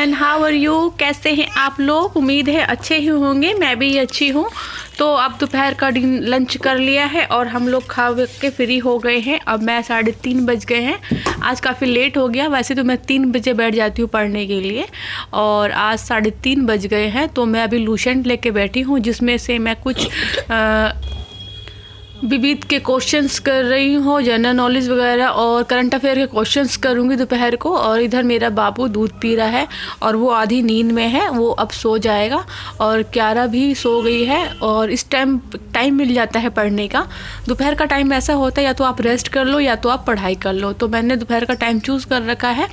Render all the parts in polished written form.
Everyone, how are you? कैसे हैं आप लोग? उम्मीद है अच्छे ही होंगे। मैं भी अच्छी हूँ। तो अब दोपहर का लंच कर लिया है और हम लोग खा के फ्री हो गए हैं। अब मैं 3:30 बज गए हैं। आज काफ़ी लेट हो गया। वैसे तो मैं 3 बजे बैठ जाती हूँ पढ़ने के लिए, और आज 3:30 बज गए हैं। तो मैं अभी लूसेंट लेके बैठी हूँ, जिसमें से मैं कुछ विविध के क्वेश्चंस कर रही हूँ, जनरल नॉलेज वगैरह और करंट अफेयर के क्वेश्चंस करूँगी दोपहर को। और इधर मेरा बाबू दूध पी रहा है और वो आधी नींद में है, वो अब सो जाएगा। और क्यारा भी सो गई है। और इस टाइम मिल जाता है पढ़ने का। दोपहर का टाइम ऐसा होता है, या तो आप रेस्ट कर लो या तो आप पढ़ाई कर लो। तो मैंने दोपहर का टाइम चूज़ कर रखा है।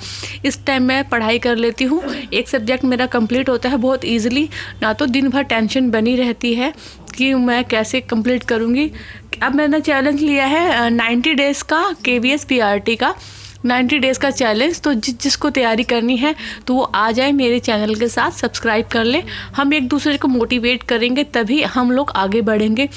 इस टाइम मैं पढ़ाई कर लेती हूँ। एक सब्जेक्ट मेरा कंप्लीट होता है बहुत ईजिली। ना तो दिन भर टेंशन बनी रहती है कि मैं कैसे कंप्लीट करूँगी। अब मैंने चैलेंज लिया है 90 डेज़ का, KVS PRT का 90 डेज़ का चैलेंज। तो जिसको तैयारी करनी है तो वो आ जाए मेरे चैनल के साथ, सब्सक्राइब कर ले। हम एक दूसरे को मोटिवेट करेंगे तभी हम लोग आगे बढ़ेंगे।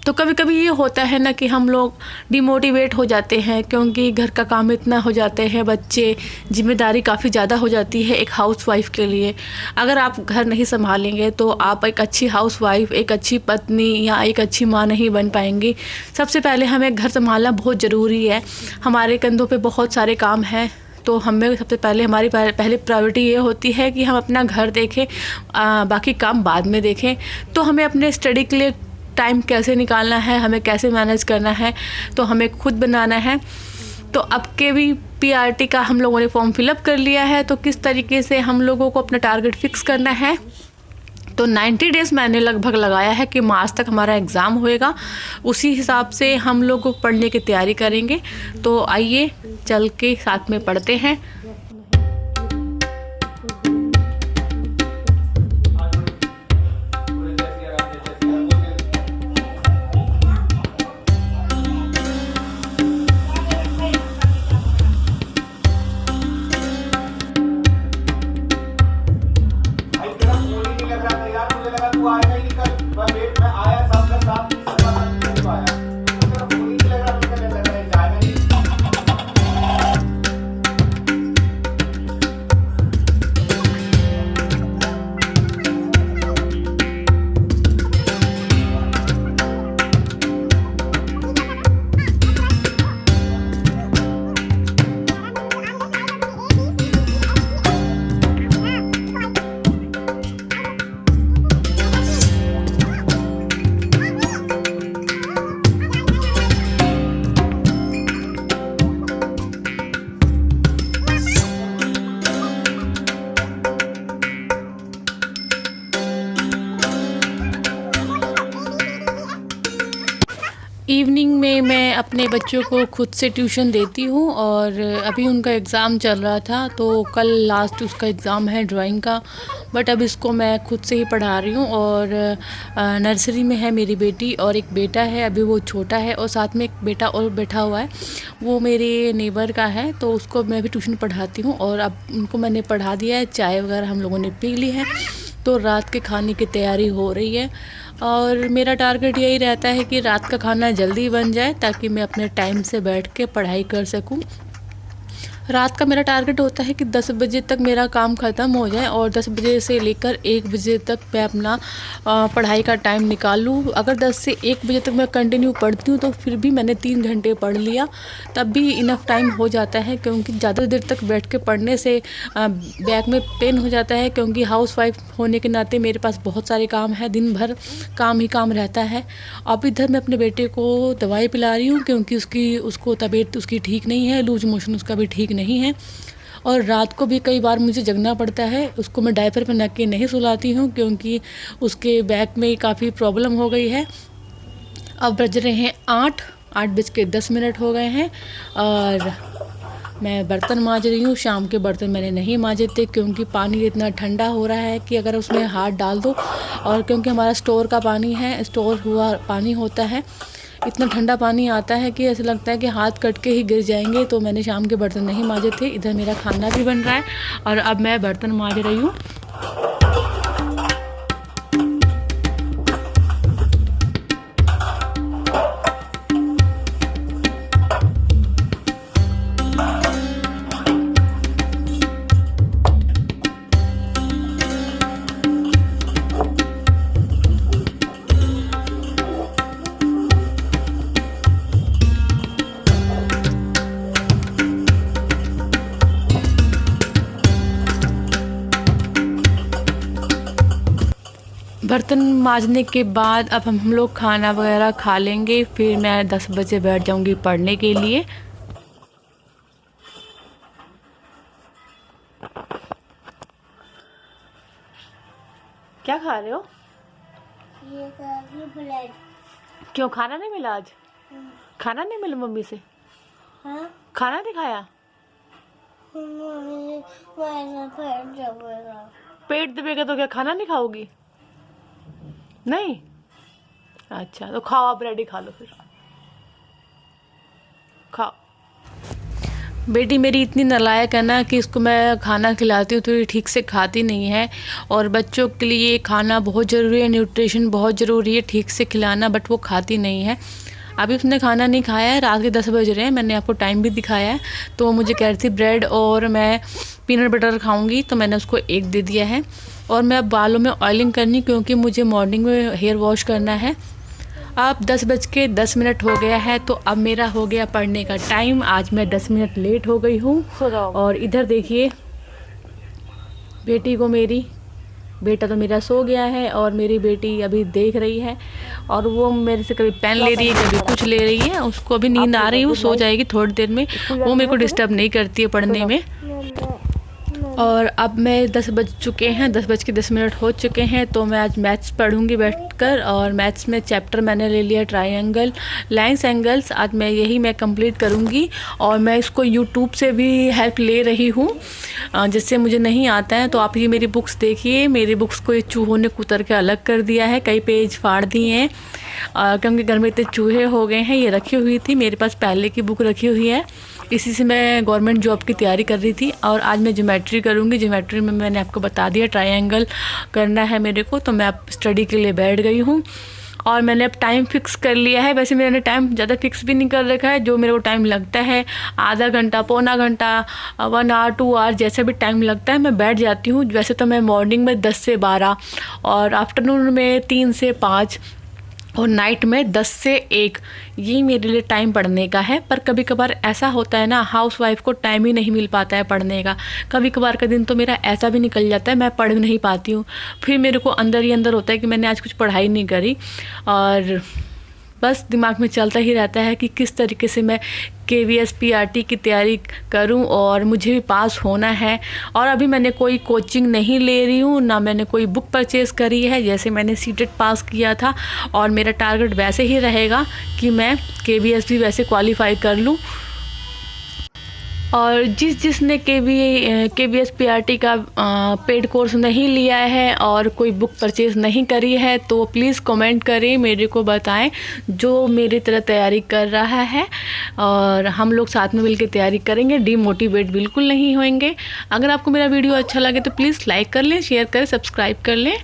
तो कभी कभी ये होता है ना कि हम लोग डिमोटिवेट हो जाते हैं, क्योंकि घर का काम इतना हो जाते हैं, बच्चे, जिम्मेदारी काफ़ी ज़्यादा हो जाती है एक हाउसवाइफ के लिए। अगर आप घर नहीं संभालेंगे तो आप एक अच्छी हाउसवाइफ, एक अच्छी पत्नी या एक अच्छी माँ नहीं बन पाएंगी। सबसे पहले हमें घर संभालना बहुत ज़रूरी है। हमारे कंधों पे बहुत सारे काम हैं, तो हमें सबसे पहले हमारी पहले प्रायोरिटी ये होती है कि हम अपना घर देखें, बाकी काम बाद में देखें। तो हमें अपने स्टडी के लिए टाइम कैसे निकालना है, हमें कैसे मैनेज करना है, तो हमें खुद बनाना है। तो अब के भी PRT का हम लोगों ने फॉर्म फिलअप कर लिया है। तो किस तरीके से हम लोगों को अपना टारगेट फिक्स करना है, तो 90 डेज़ मैंने लगभग लगाया है कि मार्च तक हमारा एग्ज़ाम होएगा। उसी हिसाब से हम लोग पढ़ने की तैयारी करेंगे। तो आइए चल के साथ में पढ़ते हैं। इवनिंग में मैं अपने बच्चों को खुद से ट्यूशन देती हूँ, और अभी उनका एग्ज़ाम चल रहा था। तो कल लास्ट उसका एग्ज़ाम है ड्राइंग का, बट अब इसको मैं खुद से ही पढ़ा रही हूँ। और नर्सरी में है मेरी बेटी और एक बेटा है, अभी वो छोटा है, और साथ में एक बेटा और बैठा हुआ है, वो मेरे नेबर का है। तो उसको मैं भी ट्यूशन पढ़ाती हूँ। और अब उनको मैंने पढ़ा दिया है, चाय वगैरह हम लोगों ने पी ली है। तो रात के खाने की तैयारी हो रही है, और मेरा टारगेट यही रहता है कि रात का खाना जल्दी बन जाए ताकि मैं अपने टाइम से बैठ के पढ़ाई कर सकूं। रात का मेरा टारगेट होता है कि 10 बजे तक मेरा काम ख़त्म हो जाए, और 10 बजे से लेकर 1 बजे तक मैं अपना पढ़ाई का टाइम निकाल लूँ। अगर 10 से 1 बजे तक मैं कंटिन्यू पढ़ती हूँ तो फिर भी मैंने 3 घंटे पढ़ लिया, तब भी इनफ टाइम हो जाता है। क्योंकि ज़्यादा देर तक बैठ के पढ़ने से बैक में पेन हो जाता है, क्योंकि हाउसवाइफ होने के नाते मेरे पास बहुत सारे काम है, दिन भर काम ही काम रहता है। अब इधर मैं अपने बेटे को दवाई पिला रही हूँ, क्योंकि उसको तबीयत उसकी ठीक नहीं है, लूज मोशन उसका भी ठीक नहीं है। और रात को भी कई बार मुझे जगना पड़ता है। उसको मैं डायपर पहना के नहीं सुलाती हूँ, क्योंकि उसके बैक में काफ़ी प्रॉब्लम हो गई है। अब बज रहे हैं 8:10 हो गए हैं, और मैं बर्तन मांज रही हूँ। शाम के बर्तन मैंने नहीं मांजे थे, क्योंकि पानी इतना ठंडा हो रहा है कि अगर उसमें हाथ डाल दो, और क्योंकि हमारा स्टोर का पानी है, स्टोर हुआ पानी होता है, इतना ठंडा पानी आता है कि ऐसा लगता है कि हाथ कट के ही गिर जाएंगे। तो मैंने शाम के बर्तन नहीं मांजे थे। इधर मेरा खाना भी बन रहा है, और अब मैं बर्तन मांज रही हूँ। बर्तन मांजने के बाद अब हम लोग खाना वगैरह खा लेंगे, फिर मैं 10 बजे बैठ जाऊंगी पढ़ने के लिए। क्या खा रहे हो? ये ब्रेड। क्यों, खाना नहीं मिला आज? खाना नहीं मिला मम्मी से? हाँ? खाना नहीं खाया? पेट दबेगा तो क्या खाना नहीं खाओगी? नहीं? अच्छा, तो खाओ, आप ब्रेड ही खा लो फिर। खाओ। बेटी मेरी इतनी नालायक है ना कि इसको मैं खाना खिलाती हूँ तो ये ठीक से खाती नहीं है। और बच्चों के लिए खाना बहुत ज़रूरी है, न्यूट्रिशन बहुत ज़रूरी है, ठीक से खिलाना, बट वो खाती नहीं है। अभी उसने खाना नहीं खाया है, रात के 10 बज रहे हैं, मैंने आपको टाइम भी दिखाया है। तो वो मुझे कह रही थी ब्रेड और मैं पीनट बटर खाऊंगी, तो मैंने उसको एक दे दिया है। और मैं अब बालों में ऑयलिंग करनी, क्योंकि मुझे मॉर्निंग में हेयर वॉश करना है। अब 10:10 हो गया है, तो अब मेरा हो गया पढ़ने का टाइम। आज मैं 10 मिनट लेट हो गई हूँ। और इधर देखिए बेटी को, मेरी बेटा तो मेरा सो गया है और मेरी बेटी अभी देख रही है। और वो मेरे से कभी पेन ले रही है, कभी कुछ ले रही है। उसको अभी नींद आ रही है, वो सो जाएगी थोड़ी देर में। वो मेरे को डिस्टर्ब नहीं करती है पढ़ने में। और अब मैं 10 बज चुके हैं, 10:10 हो चुके हैं। तो मैं आज मैथ्स पढ़ूंगी बैठकर। और मैथ्स में चैप्टर मैंने ले लिया ट्रायंगल, लाइन्स, एंगल्स। आज मैं कंप्लीट करूंगी। और मैं इसको यूट्यूब से भी हेल्प ले रही हूँ, जिससे मुझे नहीं आता है। तो आप ये मेरी बुक्स देखिए, मेरी बुक्स को ये चूहों ने कुतर के अलग कर दिया है, कई पेज फाड़ दिए हैं, क्योंकि घर में इतने चूहे हो गए हैं। ये रखी हुई थी मेरे पास, पहले की बुक रखी हुई है, इसी से मैं गवर्नमेंट जॉब की तैयारी कर रही थी। और आज मैं ज्योमेट्री करूँगी। ज्योमेट्री में मैंने आपको बता दिया ट्रायंगल करना है मेरे को, तो मैं अब स्टडी के लिए बैठ गई हूँ। और मैंने अब टाइम फिक्स कर लिया है। वैसे मैंने टाइम ज़्यादा फिक्स भी नहीं कर रखा है, जो मेरे को टाइम लगता है, आधा घंटा, पौना घंटा, 1 आवर 2 आवर, जैसा भी टाइम लगता है मैं बैठ जाती हूँ। वैसे तो मैं मॉर्निंग में 10 से 12 और आफ्टरनून में 3 से 5 और नाइट में 10 से 1, ये मेरे लिए टाइम पढ़ने का है। पर कभी कभार ऐसा होता है ना, हाउस वाइफ को टाइम ही नहीं मिल पाता है पढ़ने का। कभी कभार का दिन तो मेरा ऐसा भी निकल जाता है, मैं पढ़ नहीं पाती हूँ। फिर मेरे को अंदर ही अंदर होता है कि मैंने आज कुछ पढ़ाई नहीं करी। और बस दिमाग में चलता ही रहता है कि किस तरीके से मैं KVS PRT की तैयारी करूं और मुझे भी पास होना है। और अभी मैंने कोई कोचिंग नहीं ले रही हूं, ना मैंने कोई बुक परचेज़ करी है। जैसे मैंने सीटेट पास किया था, और मेरा टारगेट वैसे ही रहेगा कि मैं KVS भी वैसे क्वालिफाई कर लूं। और जिसने KVS PRT का पेड कोर्स नहीं लिया है और कोई बुक परचेज़ नहीं करी है, तो प्लीज़ कमेंट करें, मेरे को बताएं, जो मेरी तरह तैयारी कर रहा है। और हम लोग साथ में मिलकर तैयारी करेंगे, डीमोटिवेट बिल्कुल नहीं होंगे। अगर आपको मेरा वीडियो अच्छा लगे तो प्लीज़ लाइक कर लें, शेयर करें, सब्सक्राइब कर लें।